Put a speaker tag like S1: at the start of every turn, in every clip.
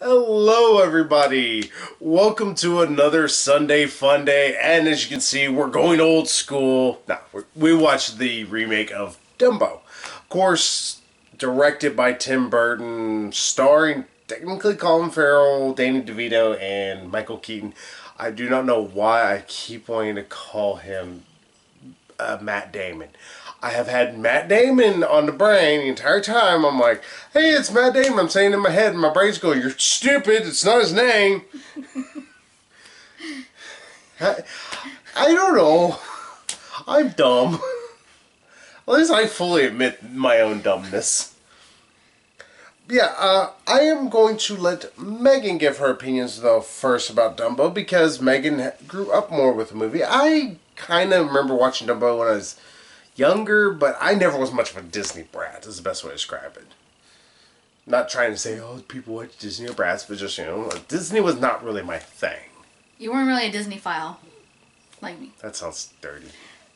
S1: Hello, everybody. Welcome to another Sunday Fun Day. And as you can see, we're going old school. We watched the remake of Dumbo. Of course, directed by Tim Burton, starring technically Colin Farrell, Danny DeVito, and Michael Keaton. I do not know why I keep wanting to call him Matt Damon. I have had Matt Damon on the brain the entire time. I'm like, hey, it's Matt Damon. I'm saying in my head, and my brain's going, you're stupid. It's not his name. I don't know. I'm dumb. At least I fully admit my own dumbness. Yeah, I am going to let Megan give her opinions, though, first about Dumbo, because Megan grew up more with the movie. I kind of remember watching Dumbo when I was younger, but I never was much of a Disney brat, is the best way to describe it. Not trying to say, oh, people watch Disney or brats, but just, Disney was not really my thing.
S2: You weren't really a Disney file, like me.
S1: That sounds dirty.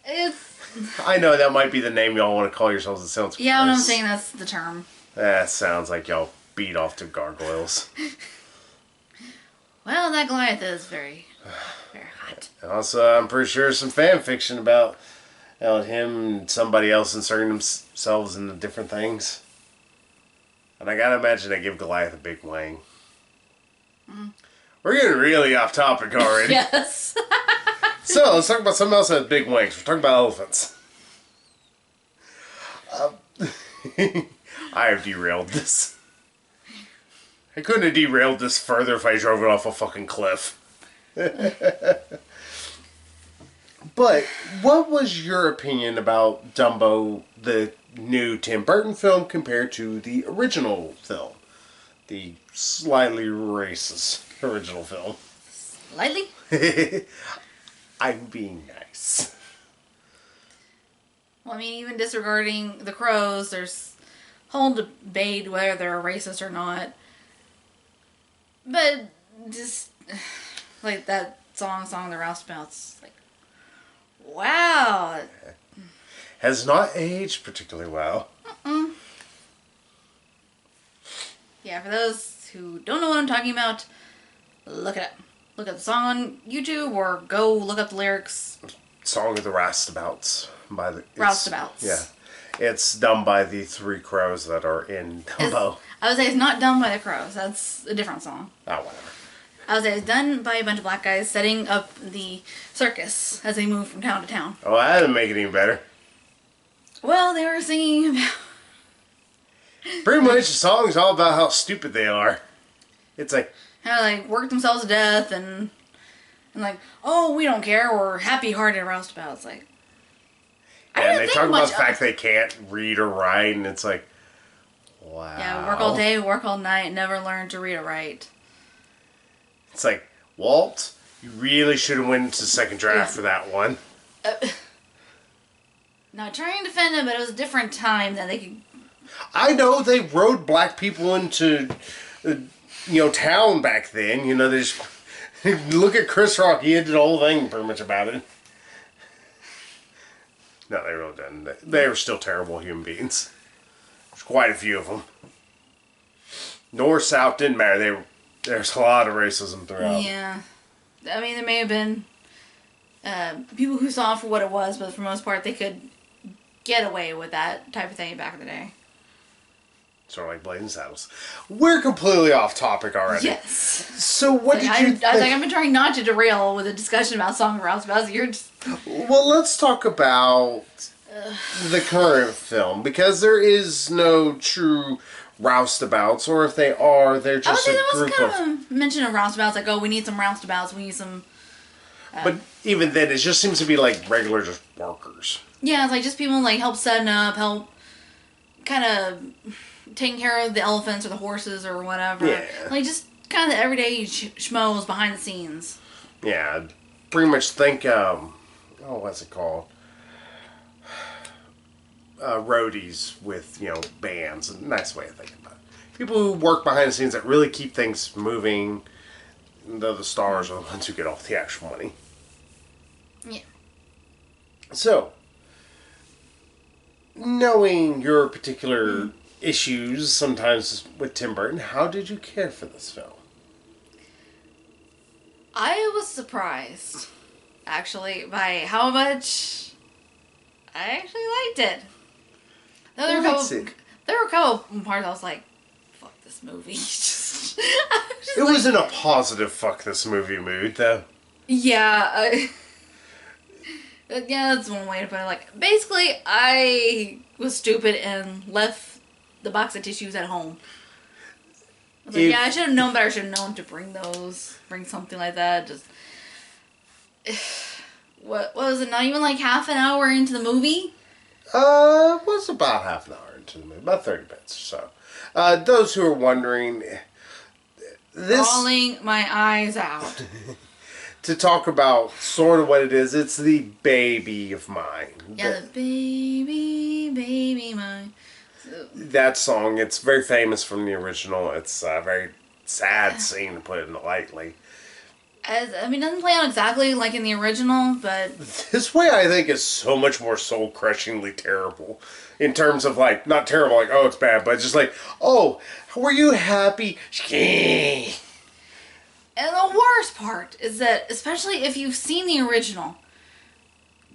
S2: It's...
S1: I know that might be the name y'all want to call yourselves. It sounds
S2: Yeah, what I'm saying, that's the term.
S1: That sounds like y'all beat off to gargoyles.
S2: Well, that Goliath is very, very hot.
S1: Also, I'm pretty sure some fan fiction about him and somebody else inserting themselves into different things. And I gotta imagine they give Goliath a big wang. We're getting really off topic already.
S2: Yes.
S1: So, let's talk about something else that has big wings. We're talking about elephants. I have derailed this. I couldn't have derailed this further if I drove it off a fucking cliff. But, what was your opinion about Dumbo, the new Tim Burton film, compared to the original film? The slightly racist original film.
S2: Lightly?
S1: I'm being nice.
S2: Well, I mean, even disregarding the crows, there's whole debate whether they're racist or not. But just like that Song of the Rouseabouts, like, wow.
S1: Has not aged particularly well.
S2: Yeah, for those who don't know what I'm talking about, look it up. Look at the song on YouTube or go look up the lyrics.
S1: Song of the Roustabouts.
S2: Roustabouts.
S1: Yeah. It's done by the three crows that are in Dumbo.
S2: I would say it's not done by the crows. That's a different song.
S1: Oh, whatever.
S2: I would say it's done by a bunch of black guys setting up the circus as they move from town to town.
S1: Oh, that didn't make it any better.
S2: Well, they were singing about...
S1: Pretty much the song's all about how stupid they are. It's like...
S2: how they work themselves to death and like, oh, we don't care. We're happy-hearted roustabouts. Like,
S1: and they talk about the fact they can't read or write, and it's like, wow.
S2: Yeah, work all day, work all night, never learn to read or write.
S1: It's like, Walt, you really should have went to the second draft for that one.
S2: Not trying to defend them, but it was a different time that they could...
S1: I know they rode black people into, town back then. They just... Look at Chris Rock. He did the whole thing pretty much about it. No, they really didn't. They were still terrible human beings. There's quite a few of them. North, South, didn't matter. There's a lot of racism throughout.
S2: Yeah. I mean, there may have been people who saw it for what it was, but for the most part, they could get away with that type of thing back in the day.
S1: Sort of like Blazing Saddles. We're completely off topic already.
S2: Yes.
S1: So what did you think?
S2: I was like, I've been trying not to derail with a discussion about Song of Roustabouts. You're just...
S1: Well, let's talk about the current film, because there is no true roustabouts, or if they are, they're just a group of...
S2: I was kind of mention of roustabouts, like, oh, we need some roustabouts, we need some...
S1: But even then, it just seems to be like regular just workers.
S2: Yeah, it's like just people like help setting up, help kind of taking care of the elephants or the horses or whatever.
S1: Yeah.
S2: Like just kind of the everyday schmoes behind the scenes.
S1: Yeah, pretty much think, what's it called? Roadies with, bands. A nice way of thinking about it. People who work behind the scenes that really keep things moving, though the stars are the ones who get all the actual money.
S2: Yeah.
S1: So, knowing your particular issues sometimes with Tim Burton. How did you care for this film?
S2: I was surprised, actually, by how much I actually liked it. No, there were a couple parts I was like, fuck this movie.
S1: It was in a positive fuck this movie mood, though.
S2: Yeah, yeah, that's one way to put it. Like, basically, I was stupid and left the box of tissues at home. I was like, yeah, I should have known better. I should have known to bring something like that. Just, what was it? Not even like half an hour into the movie?
S1: It was about half an hour into the movie, about 30 minutes or so. Those who are wondering, this
S2: Bawling my eyes out.
S1: to talk about sort of what it is. It's the baby of mine.
S2: Yeah, the baby mine. So,
S1: that song, it's very famous from the original. It's a very sad scene, to put it lightly.
S2: I mean, it doesn't play out exactly like in the original, but
S1: This way I think is so much more soul-crushingly terrible. In terms of, like, not terrible, like, oh, it's bad, but just like, oh, were you happy?
S2: And the worst part is that, especially if you've seen the original,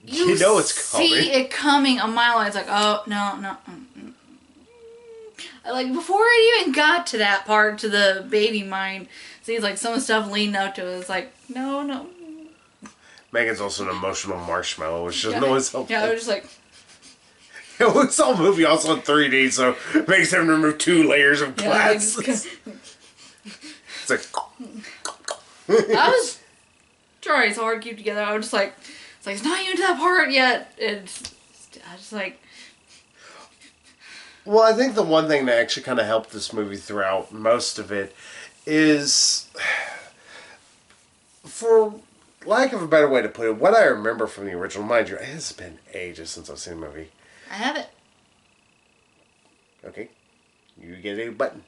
S1: you know it's coming.
S2: See it coming a mile away. It's like, oh, no. Like, before it even got to that part, to the baby mind, seems like some of the stuff leading up to it. It's like, no.
S1: Megan's also an emotional marshmallow, which doesn't always help.
S2: Yeah, I was just like...
S1: We saw a movie also in 3D, so it makes them remove 2 layers of glass. It's like...
S2: I was trying so hard to keep together. I was just like, it's not even to that part yet. I was just like...
S1: Well, I think the one thing that actually kind of helped this movie throughout most of it is, for lack of a better way to put it, what I remember from the original, mind you, it has been ages since I've seen the movie.
S2: I have it.
S1: Okay. You get a button.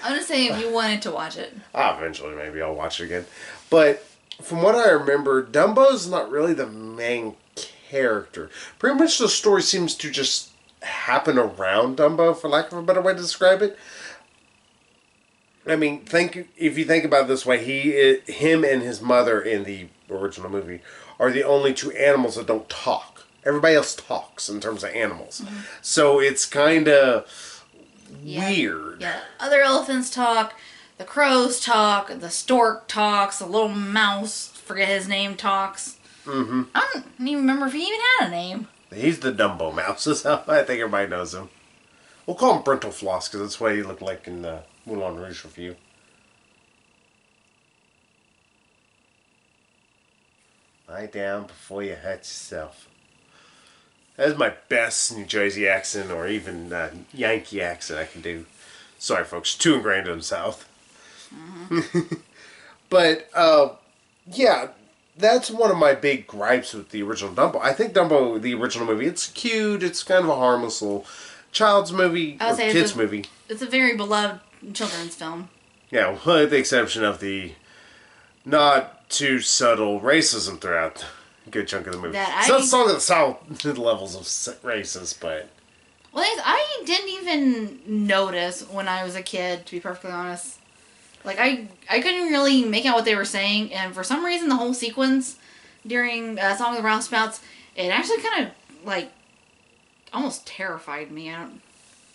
S2: I'm just saying if you wanted to watch it.
S1: Eventually, maybe I'll watch it again. But from what I remember, Dumbo's not really the main character. Pretty much the story seems to just happen around Dumbo, for lack of a better way to describe it. I mean, if you think about it this way, him and his mother in the original movie are the only 2 animals that don't talk. Everybody else talks in terms of animals. Mm-hmm. So it's kind of weird.
S2: Yeah, other elephants talk, the crows talk, the stork talks, the little mouse, forget his name, talks.
S1: Mm-hmm.
S2: I don't even remember if he even had a name.
S1: He's the Dumbo mouse. I think everybody knows him. We'll call him Brental Floss because that's what he looked like in the Moulin Rouge review. Lie down before you hurt yourself. That's my best New Jersey accent or even Yankee accent I can do. Sorry, folks. Too ingrained in the South. Mm-hmm. But, yeah, that's one of my big gripes with the original Dumbo. I think Dumbo, the original movie, it's cute. It's kind of a harmless little child's movie or kids movie.
S2: It's a very beloved children's film.
S1: Yeah, with the exception of the not too subtle racism throughout a good chunk of the movie. It's not Song of the South levels of racist, but...
S2: Well, I didn't even notice when I was a kid, to be perfectly honest. Like, I couldn't really make out what they were saying, and for some reason the whole sequence during Song of the Roundabouts, it actually kind of, like, almost terrified me.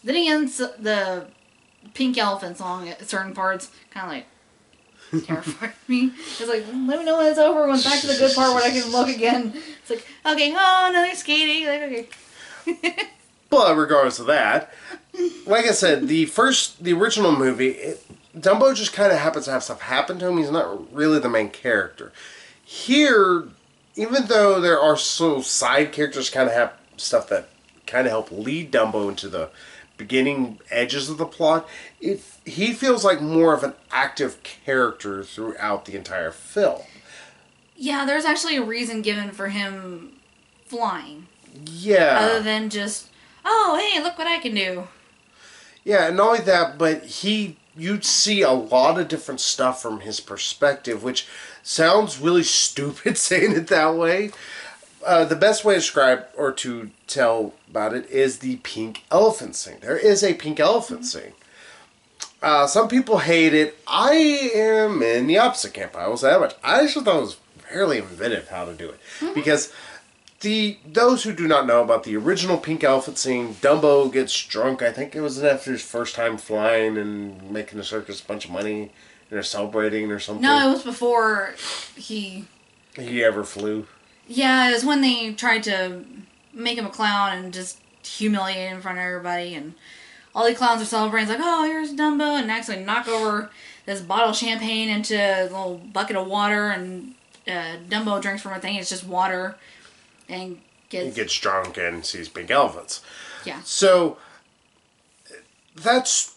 S2: Then again, the Pink Elephant song at certain parts kind of, like, terrified me. It's like, let me know when it's over, when back to the good part where I can look again. It's like, okay, oh, no, they're skating. Like, okay.
S1: But regardless of that, like I said, the original movie... Dumbo just kind of happens to have stuff happen to him. He's not really the main character. Here, even though there are side characters kind of have stuff that kind of help lead Dumbo into the beginning edges of the plot, he feels like more of an active character throughout the entire film.
S2: Yeah, there's actually a reason given for him flying.
S1: Yeah.
S2: Other than just, oh, hey, look what I can do.
S1: Yeah, and not only that, but you'd see a lot of different stuff from his perspective, which sounds really stupid saying it that way. the best way to describe or to tell about it is the pink elephant scene. There is a pink elephant scene. Some people hate it. I am in the opposite camp. I will say that much. I actually thought it was fairly inventive how to do it. Because those who do not know about the original pink elephant scene, Dumbo gets drunk. I think it was after his first time flying and making the circus a bunch of money. And they're celebrating or something.
S2: No, it was before he
S1: ever flew.
S2: Yeah, it was when they tried to make him a clown and just humiliate him in front of everybody, and all the clowns are celebrating. It's like, oh, here's Dumbo, and actually knock over this bottle of champagne into a little bucket of water, and Dumbo drinks from a thing. It's just water, and
S1: he gets drunk and sees pink elephants.
S2: Yeah.
S1: So that's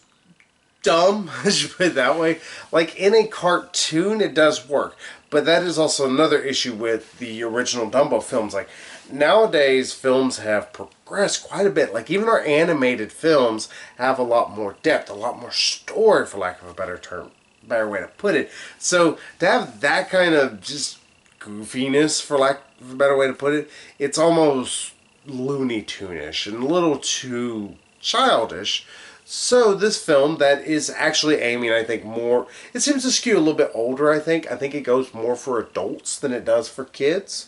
S1: dumb, I should put it that way. Like, in a cartoon, it does work. But that is also another issue with the original Dumbo films. Like, nowadays, films have progressed quite a bit. Like, even our animated films have a lot more depth, a lot more story, for lack of a better way to put it. So, to have that kind of just goofiness, for lack of a better way to put it, it's almost Looney Tune-ish and a little too childish. So this film that is actually aiming, I think, more... It seems to skew a little bit older, I think. I think it goes more for adults than it does for kids.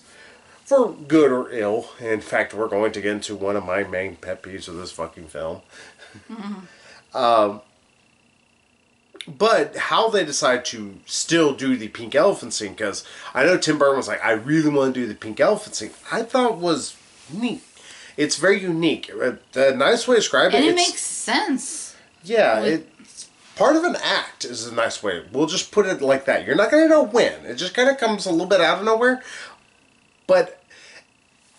S1: For good or ill. In fact, we're going to get into one of my main pet peeves of this fucking film. But how they decide to still do the pink elephant scene, because I know Tim Burton was like, I really want to do the pink elephant scene, I thought was neat. It's very unique. The nice way to describe it...
S2: And it makes sense.
S1: Yeah, it's part of an act is a nice way. We'll just put it like that. You're not going to know when. It just kind of comes a little bit out of nowhere. But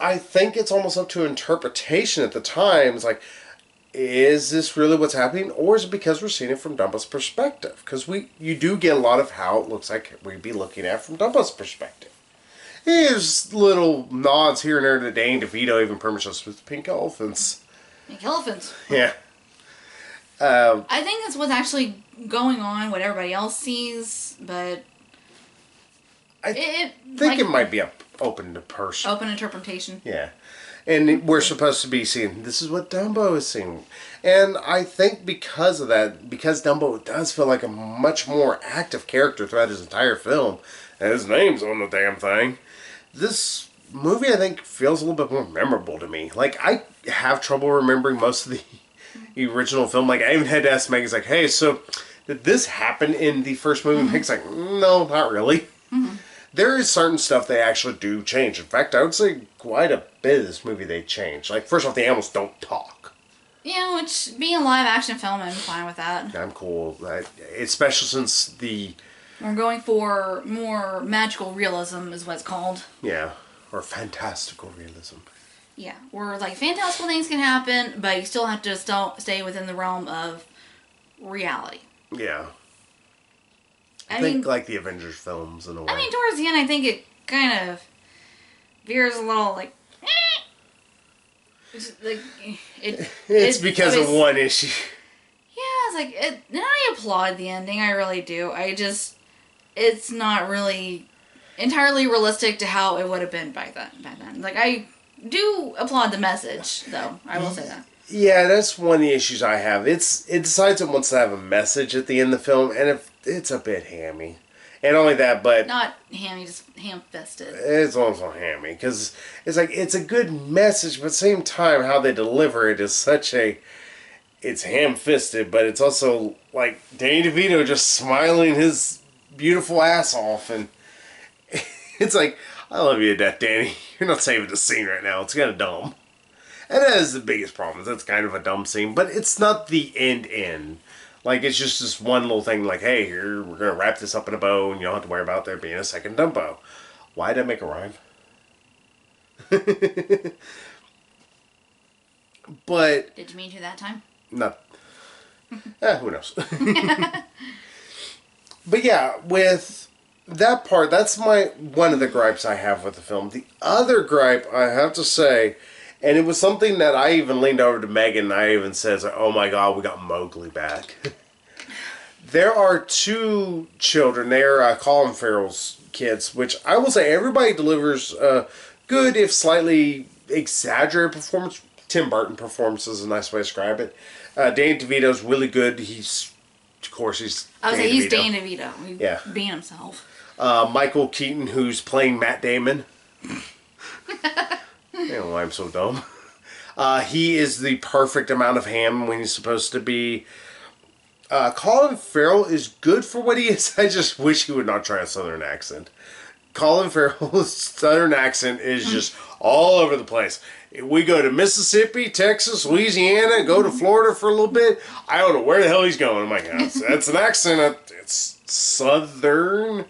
S1: I think it's almost up to interpretation at the time. It's like, is this really what's happening? Or is it because we're seeing it from Dumbo's perspective? Because you do get a lot of how it looks like we'd be looking at from Dumbo's perspective. There's little nods here and there to Danny DeVito, even permissions with pink elephants.
S2: Pink elephants.
S1: Yeah.
S2: I think that's what's actually going on, what everybody else sees, but...
S1: I think it might be open to person.
S2: Open interpretation.
S1: Yeah. And we're supposed to be seeing, this is what Dumbo is seeing. And I think because of that, because Dumbo does feel like a much more active character throughout his entire film, and his name's on the damn thing, this movie, I think, feels a little bit more memorable to me. Like, I have trouble remembering most of the original film. Like, I even had to ask Megan's like, hey, so did this happen in the first movie? Meg's like, no, not really. There is certain stuff they actually do change. In fact, I would say quite a bit of this movie they change. Like, first off, the animals don't talk.
S2: Yeah, which, being a live-action film, I'm fine with that.
S1: I'm cool. Especially since
S2: we're going for more magical realism, is what it's called.
S1: Yeah, or fantastical realism.
S2: Yeah, where, like, fantastical things can happen, but you still have to stay within the realm of reality.
S1: Yeah. I think like the Avengers films in a way.
S2: I mean, towards the end, I think it kind of veers a little, like...
S1: It's because of one issue.
S2: Yeah, it's like... and I applaud the ending, I really do. It's not really entirely realistic to how it would have been back then. Like, I do applaud the message, though. I will say that.
S1: Yeah, that's one of the issues I have. It decides it wants to have a message at the end of the film, and it's a bit hammy. And only that, but...
S2: Not hammy, just ham-fisted.
S1: It's also hammy, because it's like, it's a good message, but at the same time, how they deliver it is such a... It's ham-fisted, but it's also, like, Danny DeVito just smiling his beautiful ass off, and it's like, I love you to death, Danny. You're not saving the scene right now. It's kind of dumb. And that is the biggest problem. That's kind of a dumb scene, but it's not the end. Like, it's just this one little thing like, hey, here, we're going to wrap this up in a bow, and you don't have to worry about there being a second Dumbo. Why did I make a rhyme? But...
S2: Did you mean to that time?
S1: No. Who knows? But yeah, with that part, that's one of the gripes I have with the film. The other gripe, I have to say... And it was something that I even leaned over to Megan and I even said, oh my God, we got Mowgli back. There are two children. They're Colin Farrell's kids, which I will say everybody delivers good if slightly exaggerated performance. Tim Burton performance is a nice way to describe it. Danny DeVito's really good. Of course, he's
S2: I would
S1: Danny
S2: say he's
S1: DeVito.
S2: Danny DeVito. He's
S1: Yeah.
S2: being himself.
S1: Michael Keaton, who's playing Matt Damon. I don't know why I'm so dumb. He is the perfect amount of ham when he's supposed to be. Colin Farrell is good for what he is. I just wish he would not try a southern accent. Colin Farrell's southern accent is just all over the place. We go to Mississippi, Texas, Louisiana, go to Florida for a little bit. I don't know where the hell he's going. I'm like, that's an accent. It's southern.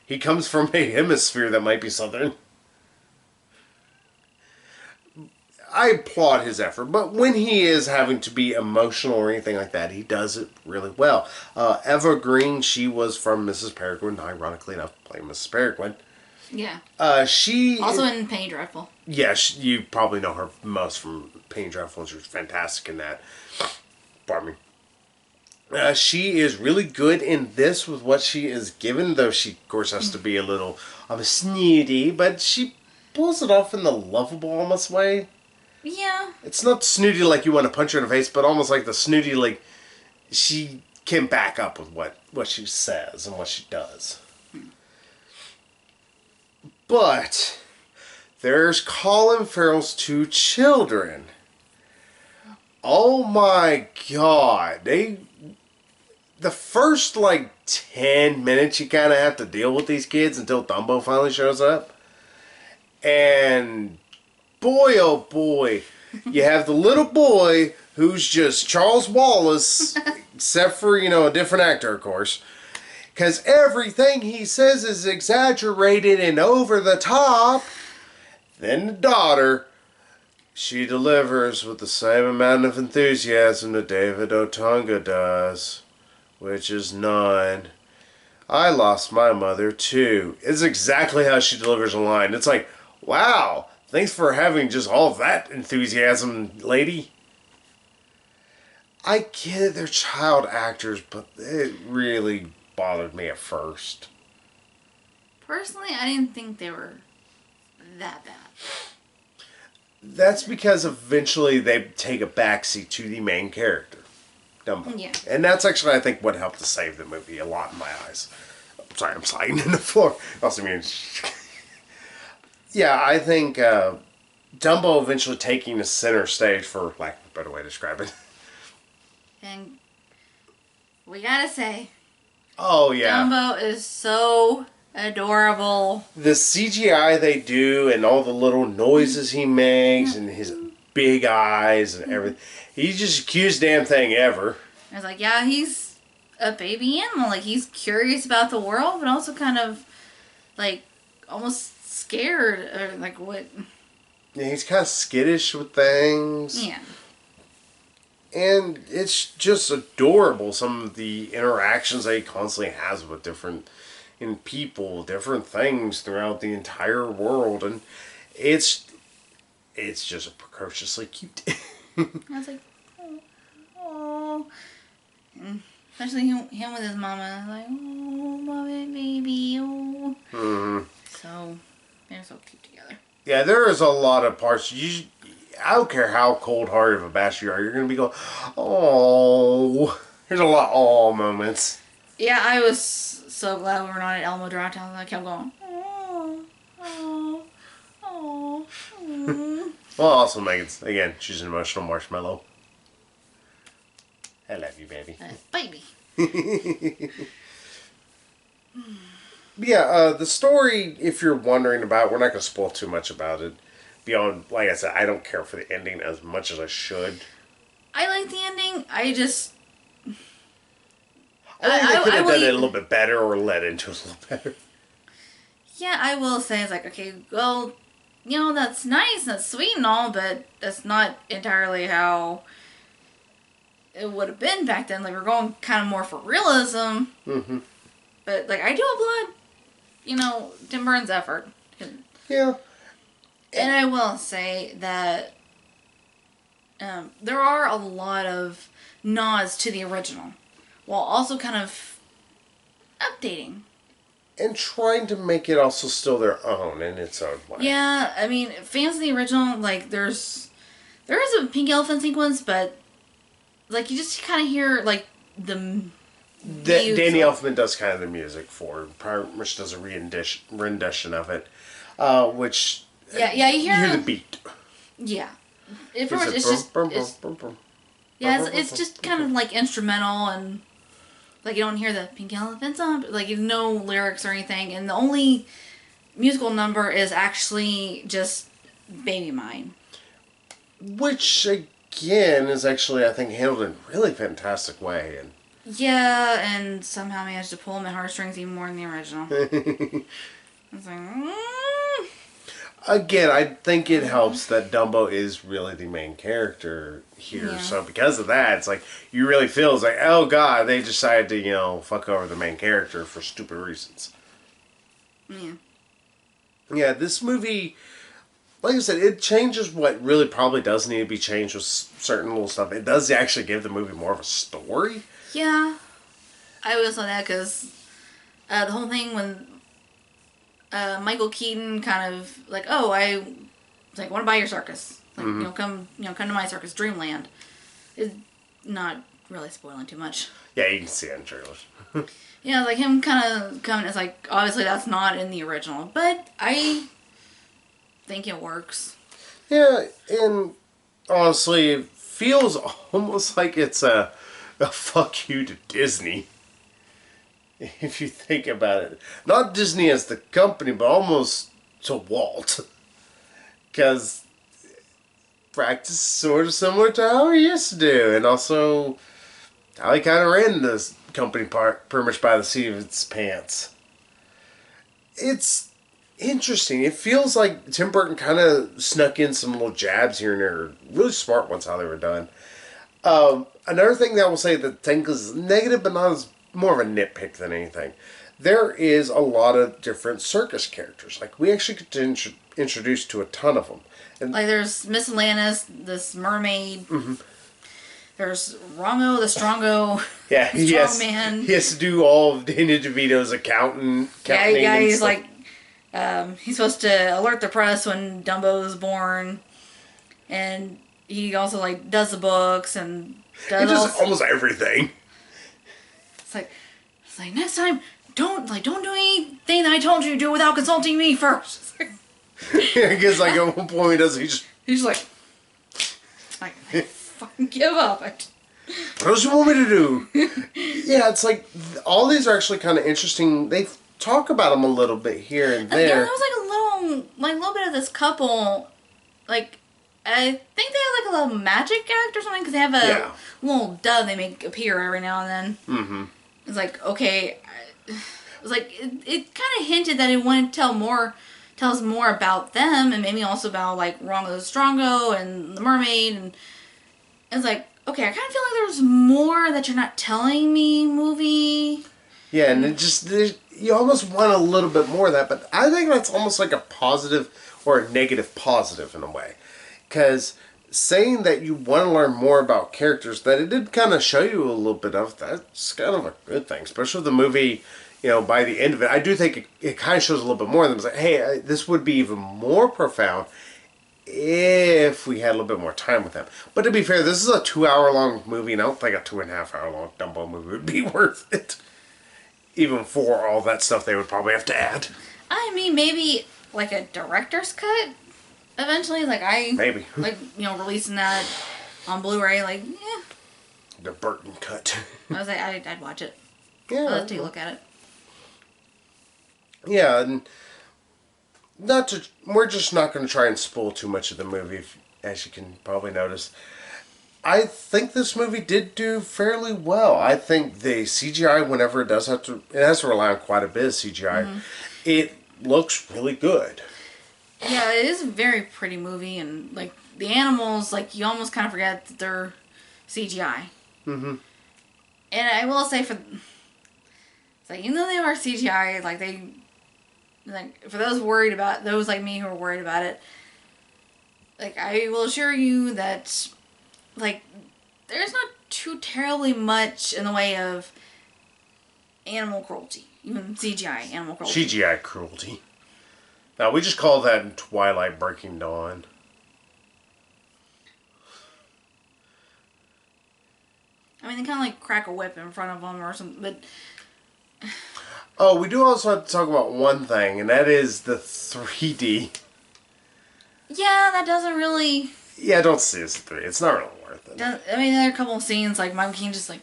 S1: He comes from a hemisphere that might be southern. I applaud his effort, but when he is having to be emotional or anything like that, he does it really well. Eva Green, she was from Mrs. Peregrine, ironically enough, playing Mrs. Peregrine.
S2: Yeah.
S1: She
S2: also in Penny Dreadful.
S1: Yeah, you probably know her most from Penny Dreadful. She was fantastic in that. Pardon me. She is really good in this with what she is given, though she, of course, has to be a little snooty, but she pulls it off in the lovable almost way.
S2: Yeah.
S1: It's not snooty like you want to punch her in the face, but almost like the snooty, like she can back up with what she says and what she does. But there's Colin Farrell's two children. Oh my God. The first 10 minutes you kind of have to deal with these kids until Dumbo finally shows up. And boy, oh boy, you have the little boy who's just Charles Wallace, except for, a different actor, of course. Because everything he says is exaggerated and over the top. Then the daughter, she delivers with the same amount of enthusiasm that David Otunga does, which is none. I lost my mother too. It's exactly how she delivers a line. It's like, wow, thanks for having just all that enthusiasm, lady. I get it, they're child actors, but it really bothered me at first.
S2: Personally, I didn't think they were that bad.
S1: That's because eventually they take a backseat to the main character, Dumbo.
S2: Yeah.
S1: And that's actually, I think, what helped to save the movie a lot in my eyes. Sorry, I'm sliding in the floor. Also means... Yeah, I think Dumbo eventually taking the center stage, for lack of a better way to describe it.
S2: And we gotta say...
S1: Oh, yeah.
S2: Dumbo is so adorable.
S1: The CGI they do and all the little noises he makes and his big eyes and everything. He's just the cutest damn thing ever.
S2: I was like, yeah, he's a baby animal. He's curious about the world, but also kind of, almost scared. Or, what?
S1: Yeah, he's kind of skittish with things.
S2: Yeah.
S1: And it's just adorable, some of the interactions that he constantly has with different people, different things throughout the entire world. And it's just precociously cute.
S2: I was like, oh. Especially him with his mama. Like, oh, mommy, baby, oh.
S1: Mm-hmm.
S2: So, they're so cute together.
S1: Yeah, there is a lot of parts. I don't care how cold-hearted of a bastard you are, you're going to be going, oh. There's a lot of oh moments.
S2: Yeah, I was so glad we were not at Elmo Drafthouse. I kept going, oh, oh, oh, oh.
S1: Well, also Megan's, again, she's an emotional marshmallow. I love you, baby.
S2: Baby.
S1: Yeah, the story, if you're wondering about, we're not going to spoil too much about it. Beyond, like I said, I don't care for the ending as much as I should.
S2: I like the ending. I just...
S1: I think they could have done it a little bit better or led into it a little better.
S2: Yeah, I will say, it's okay, well, that's nice, that's sweet and all, but that's not entirely how it would have been back then. We're going kind of more for realism.
S1: Mm-hmm.
S2: But, I do applaud, Tim Burton's effort.
S1: Yeah.
S2: And I will say that there are a lot of nods to the original, while also kind of updating.
S1: and trying to make it also still their own in its own way.
S2: Yeah, I mean, fans of the original, like, there is a pink elephant sequence, but, like, you just kind of hear, like, the
S1: Danny Elfman does kind of the music for it. Pretty much does a rendition of it, which
S2: you hear
S1: the beat.
S2: Yeah, it's just kind of like instrumental, and like you don't hear the pink elephant song, like no lyrics or anything, and the only musical number is actually just "Baby Mine,"
S1: which again is actually, I think, handled in a really fantastic way. And
S2: yeah, and somehow managed to pull my heartstrings even more than the original. It's like,
S1: again, I think it helps that Dumbo is really the main character here.
S2: Yeah.
S1: So because of that, it's like you really feel it's like, oh god, they decided to fuck over the main character for stupid reasons.
S2: Yeah.
S1: Yeah, this movie, like I said, it changes what really probably does need to be changed with certain little stuff. It does actually give the movie more of a story.
S2: Yeah, I will say that because the whole thing when Michael Keaton kind of like, oh, I want to buy your circus, like come to my circus, Dreamland. It's not really spoiling too much.
S1: Yeah, you can see it in trailers.
S2: Yeah, like him kind of coming. It's like obviously that's not in the original, but I think it works.
S1: Yeah, and honestly, it feels almost like it's a fuck you to Disney. If you think about it. Not Disney as the company, but almost to Walt. Because practice is sort of similar to how he used to do. And also how he kind of ran this company pretty much by the seat of its pants. It's interesting. It feels like Tim Burton kind of snuck in some little jabs here and there. Really smart ones how they were done. Another thing that I will say that I think is negative, but not as more of a nitpick than anything. There is a lot of different circus characters. Like, we actually get to introduce to a ton of them. And
S2: like, there's Miss Atlantis, this mermaid. Mm-hmm. There's Rongo the Strongo.
S1: Yeah, he has to do all of Danny DeVito's accounting.
S2: Yeah, he's like, he's supposed to alert the press when Dumbo is born. And he also, like, does the books and
S1: does almost everything.
S2: It's like next time, don't do anything that I told you to do without consulting me first.
S1: Yeah, because like at one point
S2: he's like, I fucking give up.
S1: What else you want me to do? Yeah, it's like all these are actually kind of interesting. They talk about them a little bit here and there.
S2: Yeah, there was like a little bit of this couple, like. I think they have like a little magic act or something because they have a little dove they make appear every now and then. Mm-hmm. It's like, okay, it was like it kind of hinted that it wanted to tell us more about them and maybe also about like Rongo the Strongo and the mermaid, and it's like, okay, I kind of feel like there's more that you're not telling me, movie.
S1: Yeah, and you almost want a little bit more of that, but I think that's almost like a positive or a negative positive in a way. Because saying that you want to learn more about characters that it did kind of show you a little bit of, that's kind of a good thing. Especially with the movie, by the end of it, I do think it kind of shows a little bit more of them. It's like, hey, this would be even more profound if we had a little bit more time with them. But to be fair, this is a 2-hour-long movie, and I don't think a 2.5-hour-long Dumbo movie would be worth it. Even for all that stuff they would probably have to add.
S2: I mean, maybe like a director's cut? Eventually,
S1: maybe
S2: releasing that on Blu-ray,
S1: the Burton cut.
S2: I was like, I'd watch it.
S1: Yeah,
S2: I'll take a look at it.
S1: Yeah, and we're just not going to try and spoil too much of the movie, as you can probably notice. I think this movie did do fairly well. I think the CGI, whenever it has to rely on quite a bit of CGI. Mm-hmm. It looks really good.
S2: Yeah, it is a very pretty movie, and like the animals, like you almost kind of forget that they're CGI. Mm-hmm. And I will say it's like even though they are CGI, for those like me who are worried about it, like I will assure you that like there's not too terribly much in the way of animal cruelty. Even CGI animal cruelty.
S1: CGI cruelty. Now, we just call that in Twilight Breaking Dawn.
S2: I mean, they kind of like crack a whip in front of them or something, but...
S1: Oh, we do also have to talk about one thing, and that is the 3D.
S2: Yeah, that doesn't really...
S1: Yeah, don't see this in 3D. It's not really worth it.
S2: I mean, there are a couple of scenes, like, Michael Keaton just like...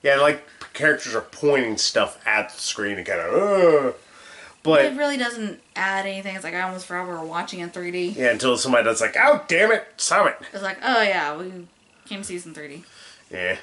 S1: Yeah, like, characters are pointing stuff at the screen and kind of, But...
S2: It really doesn't add anything. It's like, I almost forgot we were watching in 3D.
S1: Yeah, until somebody does like, oh, damn it, stop it.
S2: It's like, oh yeah, we came to see this in 3D.
S1: Yeah.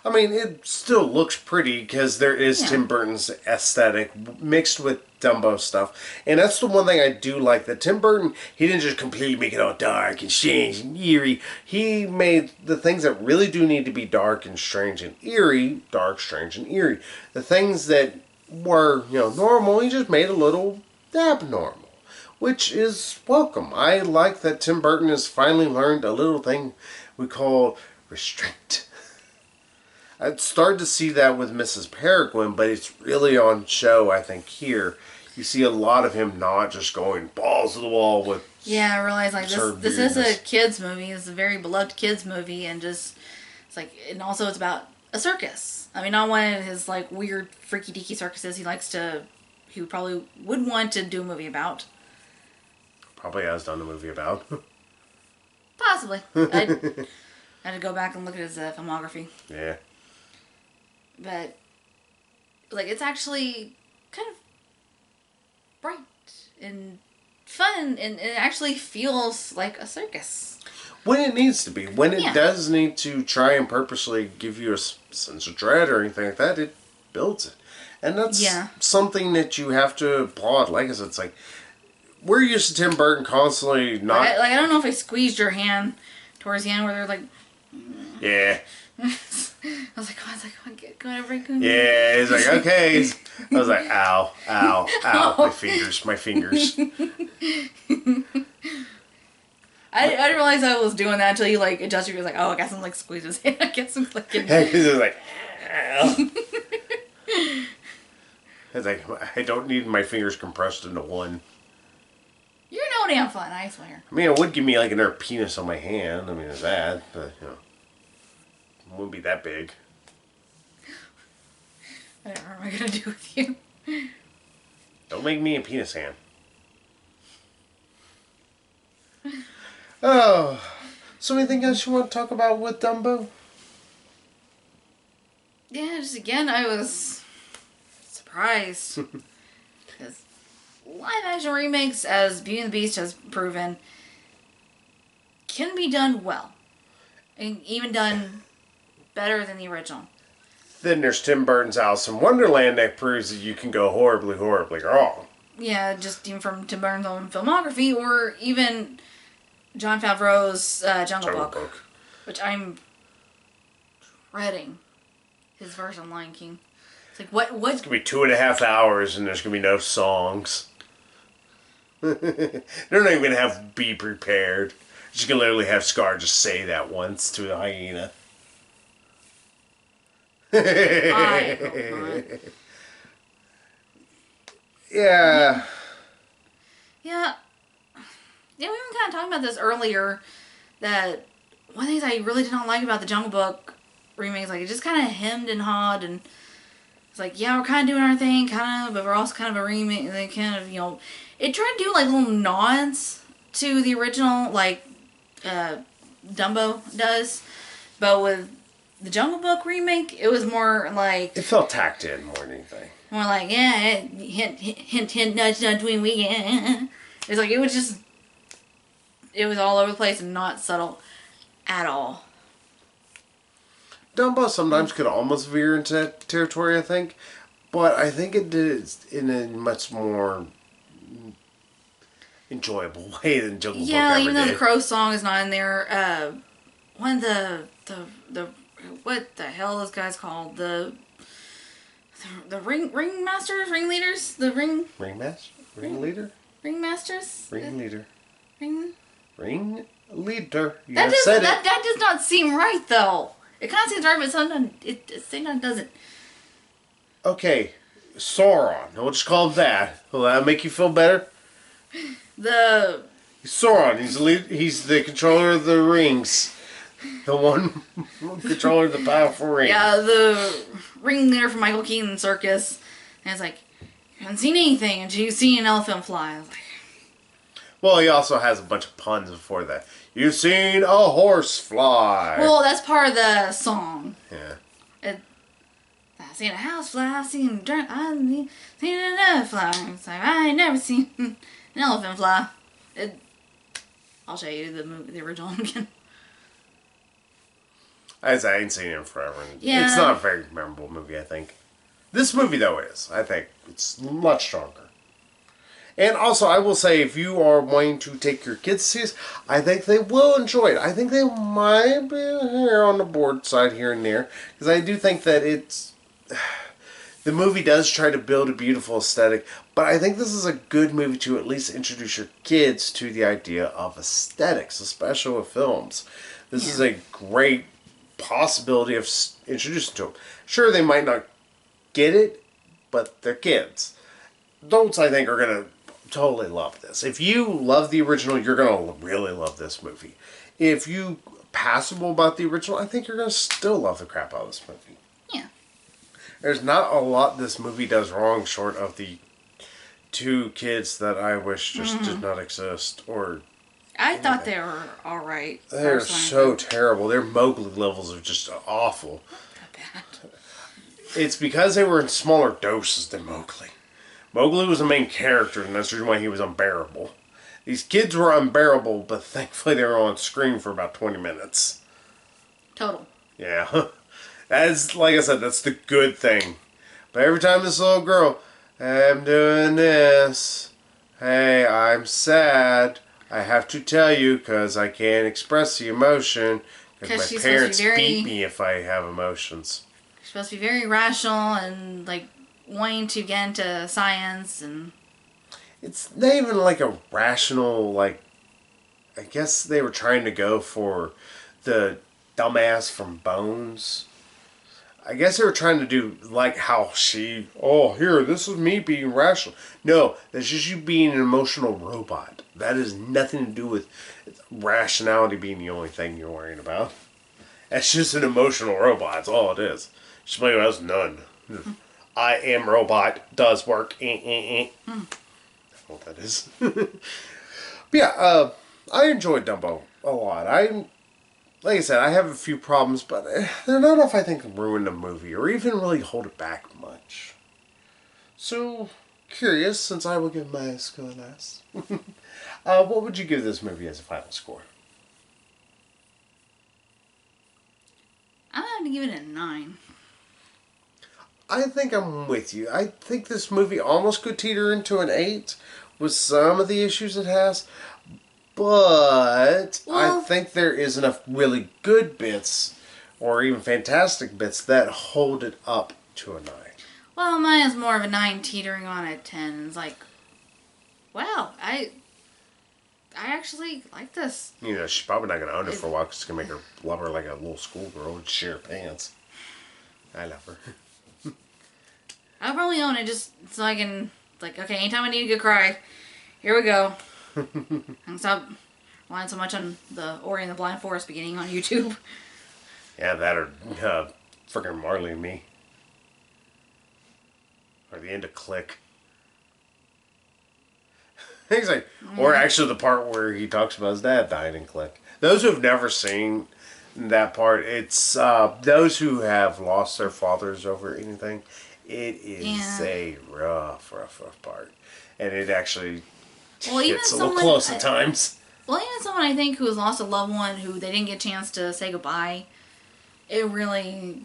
S1: I mean, it still looks pretty because there is Tim Burton's aesthetic mixed with Dumbo stuff. And that's the one thing I do like, that Tim Burton, he didn't just completely make it all dark and strange and eerie. He made the things that really do need to be dark and strange and eerie, dark, strange, and eerie. The things that were, normal, he just made a little abnormal, which is welcome. I like that Tim Burton has finally learned a little thing we call restraint. I started to see that with Mrs. Peregrine, but it's really on show, I think, here. You see a lot of him not just going balls to the wall with...
S2: Yeah, I realize, like, this is a kid's movie. It's a very beloved kid's movie, and just... It's like... And also it's about a circus. I mean, not one of his, like, weird, freaky-deaky circuses he likes to... He probably would want to do a movie about.
S1: Probably has done a movie about.
S2: Possibly. I had to go back and look at his filmography.
S1: Yeah.
S2: But, like, it's actually kind of bright and fun, and it actually feels like a circus.
S1: When it needs to be. When it does need to try and purposely give you a sense of dread or anything like that, it builds it. And that's something that you have to applaud. Like I said, it's like, we're used to Tim Burton constantly not...
S2: I don't know if I squeezed your hand towards the end where they're like...
S1: Yeah.
S2: I was like, come on, go on, break.
S1: Yeah, he's like, okay. I was like, ow, ow, ow, my fingers.
S2: I didn't realize I was doing that until you, like, adjusted. You was like, oh, I guess I'm, like, squeezing his hand. I guess I'm, like, getting...
S1: It was like, ow. It's like, I don't need my fingers compressed into one.
S2: You're no damn fun, I swear.
S1: I mean, it would give me, like, another penis on my hand. I mean, it's that, but, it wouldn't be that big.
S2: What am I gonna do with you?
S1: Don't make me a penis hand. Oh, so anything else you want to talk about with Dumbo?
S2: Yeah, just again, I was surprised. Because live action remakes, as Beauty and the Beast has proven, can be done well. And even done better than the original.
S1: Then there's Tim Burton's Alice in Wonderland that proves that you can go horribly, horribly wrong.
S2: Yeah, just even from Tim Burton's own filmography, or even Jon Favreau's Jungle Book. Which I'm dreading his version of Lion King. It's like, what?
S1: It's going to be 2.5 hours and there's going to be no songs. They're not even going to have Be Prepared. You can literally have Scar just say that once to the hyena.
S2: I hope not.
S1: Yeah.
S2: Yeah. Yeah, we were kind of talking about this earlier, that one of the things I really did not like about the Jungle Book remake is, like, it just kind of hemmed and hawed, and it's like, yeah, we're kind of doing our thing, kind of, but we're also kind of a remake, and they kind of, it tried to do, like, little nods to the original, like, Dumbo does, but with the Jungle Book remake, it was more like...
S1: It felt tacked in more than anything.
S2: More like, yeah, hint, nudge, wink, wink, yeah. It's like, it was all over the place and not subtle at all.
S1: Dumbo sometimes could almost veer into that territory, I think. But I think it did it in a much more enjoyable way than Jungle Book ever did.
S2: Yeah, even though the Crow song is not in there, one of the what the hell are those guys called? The ringmasters? Ringleaders? The ring...
S1: Ringmaster? Ringleader?
S2: Ringmasters?
S1: Ringleader.
S2: Ringleader.
S1: That
S2: does not seem right, though. It kind of seems right, but sometimes it doesn't.
S1: Okay, Sauron. We'll just call him that. Will that make you feel better?
S2: The
S1: Sauron. He's the controller of the rings. The one controller of the powerful ring.
S2: yeah, the ringleader from Michael Keaton Circus. And it's like, you haven't seen anything until you see an elephant fly. I was like,
S1: Well, he also has a bunch of puns before that. You've seen a horse fly.
S2: well, that's part of the song.
S1: Yeah.
S2: I've seen a house fly, I've seen another fly. It's like, I ain't never seen an elephant fly. I'll show you the original again.
S1: I ain't seen it in forever.
S2: Yeah.
S1: It's not a very memorable movie, I think. This movie, though, is. I think it's much stronger. And also, I will say, if you are wanting to take your kids to see this, I think they will enjoy it. I think they might be here on the board side here and there. Because I do think that it's... The movie does try to build a beautiful aesthetic. But I think this is a good movie to at least introduce your kids to the idea of aesthetics, especially with films. This is a great possibility of introducing to them. Sure, they might not get it, but they're kids. Adults, I think, are going to totally love this. If you love the original, you're going to really love this movie. If you passable about the original, I think you're going to still love the crap out of this movie.
S2: Yeah.
S1: There's not a lot this movie does wrong short of the two kids that I wish just did not exist. Or
S2: I thought they were alright.
S1: they're so terrible. Their Mowgli levels are just awful.
S2: Not bad.
S1: It's because they were in smaller doses than Mowgli. Mowgli was the main character, and that's the reason why he was unbearable. These kids were unbearable, but thankfully they were on screen for about 20 minutes.
S2: Total.
S1: Yeah. That's, like I said, that's the good thing. But every time this little girl, I'm doing this. Hey, I'm sad. I have to tell you because I can't express the emotion. Because my parents beat me if I have emotions.
S2: You're supposed to be very rational and, like, wanting to get into science and...
S1: It's not even like a rational, like... I guess they were trying to go for the dumbass from Bones. I guess they were trying to do like how she... Oh, here, this is me being rational. No, that's just you being an emotional robot. That has nothing to do with rationality being the only thing you're worrying about. That's just an emotional robot. That's all it is. Somebody who has none. I am robot. Does work. That's what that is. But yeah, I enjoyed Dumbo a lot. Like I said, I have a few problems, but they're not enough, I think, to ruin the movie or even really hold it back much. So, curious, since I will give my score last. What would you give this movie as a final score?
S2: I'm going to give it a 9.
S1: I think I'm with you. I think this movie almost could teeter into an 8 with some of the issues it has. But I think there is enough really good bits, or even fantastic bits, that hold it up to a 9.
S2: Well, mine is more of a 9 teetering on a 10. It's like, wow, I actually like this.
S1: You know, she's probably not going to own it for a while because it's going to make her love her like a little schoolgirl and share pants. I love her.
S2: I'll probably own it just so I can, like, okay, anytime I need a good cry, here we go. And stop relying so much on the Ori and the Blind Forest beginning on YouTube.
S1: Yeah, that or freaking Marley and Me. Or the end of Click. He's like, or actually the part where he talks about his dad dying in Click. Those who have never seen that part, it's those who have lost their fathers over anything. It is a rough part. And it actually...
S2: Well, even
S1: it's a little close at times.
S2: Well, even someone I think who has lost a loved one who they didn't get a chance to say goodbye, it really,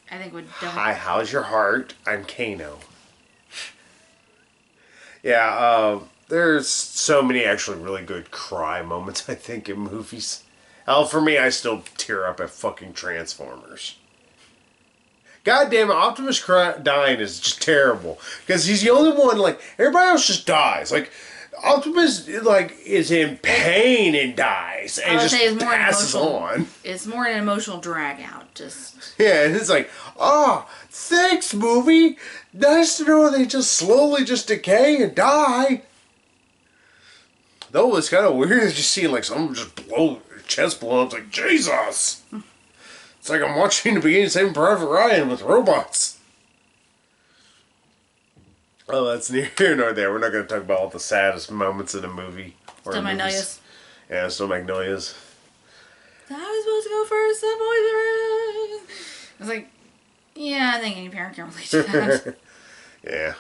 S2: I think would...
S1: Hi, how's your heart? I'm Kano. Yeah, there's so many actually really good cry moments, I think, in movies. Hell, for me, I still tear up at fucking Transformers. God damn it, Optimus dying is just terrible. Because he's the only one, like, everybody else just dies. Like... Optimus like is in pain and dies and just passes on.
S2: It's more an emotional drag out. Just
S1: yeah, and it's like, oh, thanks, movie. Nice to know they just slowly just decay and die. Though it's kind of weird just seeing like someone just blow their chest blow up. It's like Jesus. It's like I'm watching the beginning of Saving Private Ryan with robots. Oh, that's neither nor there. We're not going to talk about all the saddest moments in a movie.
S2: Still Magnolias.
S1: Yeah, still Magnolias.
S2: I was supposed to go first. That boy, I was like, yeah, I think any parent can relate to that.
S1: Yeah.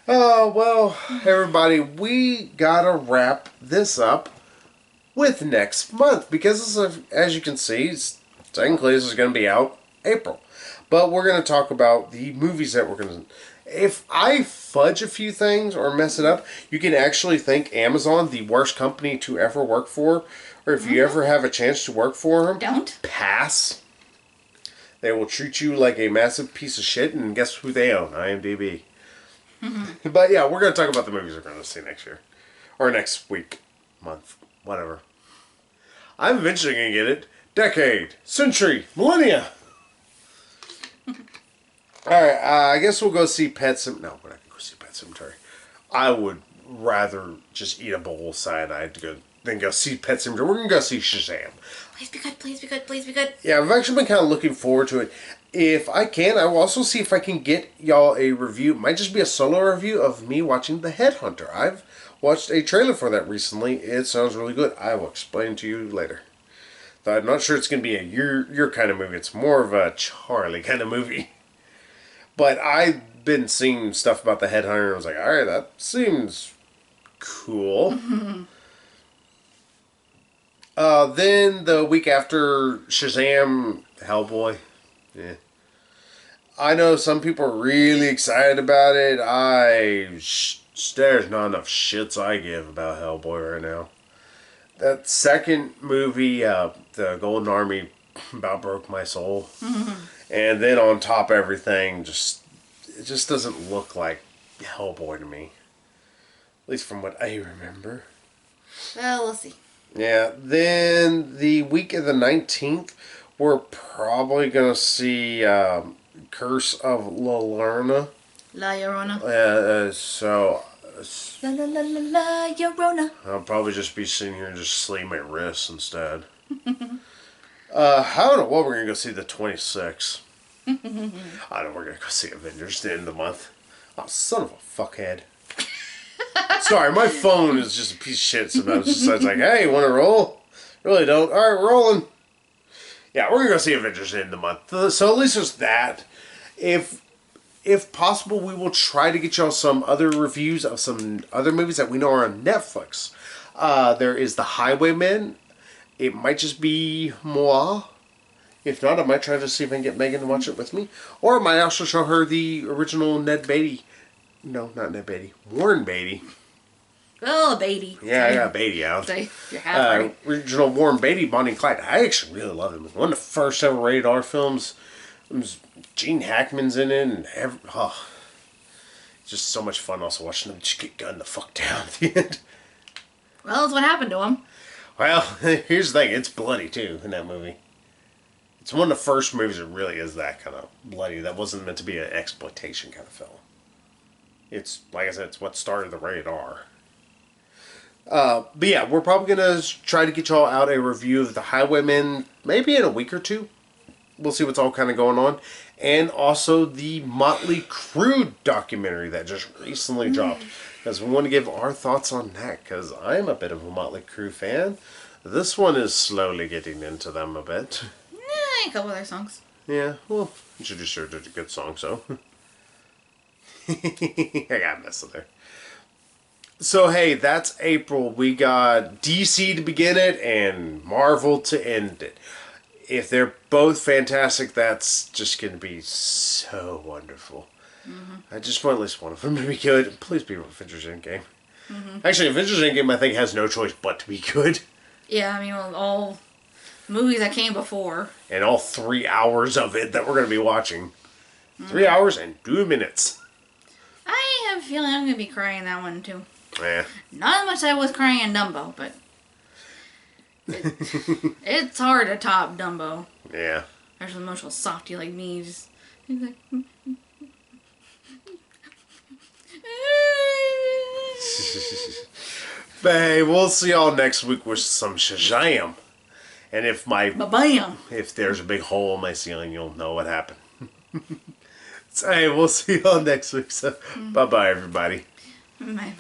S1: Oh, well, everybody, we got to wrap this up with next month. Because, as you can see, technically this is going to be out April. But we're going to talk about the movies that we're going to... If I fudge a few things or mess it up, you can actually thank Amazon, the worst company to ever work for. Or if you ever have a chance to work for them,
S2: don't
S1: pass. They will treat you like a massive piece of shit, and guess who they own? IMDb. But yeah, we're going to talk about the movies we're going to see next year. Or next week, month, whatever. I'm eventually going to get it. Decade, century, millennia. Alright, I guess we'll go see Pet Sematary. No, we're not going to go see Pet Sematary. I would rather just eat a bowl of cyanide than go see Pet Sematary. We're going to go see Shazam.
S2: Please be good, please be good, please be good.
S1: Yeah, I've actually been kind of looking forward to it. If I can, I will also see if I can get y'all a review. It might just be a solo review of me watching The Headhunter. I've watched a trailer for that recently. It sounds really good. I will explain to you later. Though I'm not sure it's going to be a your kind of movie. It's more of a Charlie kind of movie. But I've been seeing stuff about The Headhunter, and I was like, alright, that seems cool. Then the week after Shazam, Hellboy. Yeah. I know some people are really excited about it. There's not enough shits I give about Hellboy right now. That second movie, the Golden Army, about broke my soul. And then on top of everything, it just doesn't look like Hellboy to me. At least from what I remember.
S2: Well, we'll see.
S1: Yeah, then the week of the 19th, we're probably going to see Curse of La Llorona.
S2: La Llorona.
S1: La
S2: la la la la Llorona.
S1: I'll probably just be sitting here and just sleep my wrists instead. I don't know what we're going to go see the 26th. I know we're going to go see Avengers at the end of the month. Oh, son of a fuckhead. Sorry, my phone is just a piece of shit sometimes. It's like, hey, want to roll? Really don't. Alright, we're rolling. Yeah, we're going to go see Avengers at the end of the month. So at least there's that. If possible, we will try to get y'all some other reviews of some other movies that we know are on Netflix. There is The Highwaymen. It might just be moi. If not, I might try to see if I can get Megan to watch it with me. Or I might also show her the original Ned Beatty. No, not Ned Beatty. Warren Beatty.
S2: Oh, Beatty.
S1: Yeah, I got Beatty out. Original Warren Beatty, Bonnie and Clyde. I actually really love him. One of the first ever rated R films. Gene Hackman's in it. And it's just so much fun also watching them just get gunned the fuck down at the end.
S2: Well, that's what happened to him.
S1: Well, here's the thing. It's bloody, too, in that movie. It's one of the first movies that really is that kind of bloody. That wasn't meant to be an exploitation kind of film. It's, like I said, it's what started the rated R. But yeah, we're probably going to try to get y'all out a review of The Highwaymen maybe in a week or two. We'll see what's all kind of going on. And also the Motley Crue documentary that just recently dropped. Because we want to give our thoughts on that. Because I'm a bit of a Motley Crue fan. This one is slowly getting into them a bit.
S2: A couple of their songs.
S1: Yeah, well, introduce her to a good song, so. I got messed there. So, hey, that's April. We got DC to begin it and Marvel to end it. If they're both fantastic, that's just going to be so wonderful. I just want at least one of them to be good. Please be Avengers Endgame. Actually, Avengers Endgame, I think, has no choice but to be good.
S2: Yeah, I mean, well, all movies that came before.
S1: And all 3 hours of it that we're going to be watching. 3 hours and 2 minutes.
S2: I have a feeling I'm going to be crying that one, too.
S1: Yeah.
S2: Not as much as I was crying in Dumbo, but it's hard to top Dumbo.
S1: Yeah.
S2: There's an emotional softie like me. Just he's like.
S1: But hey, we'll see y'all next week with some Shazam. And if
S2: Ba-bam!
S1: if there's a big hole in my ceiling, you'll know what happened. So hey, we'll see y'all next week. So bye bye everybody.
S2: Bye-bye.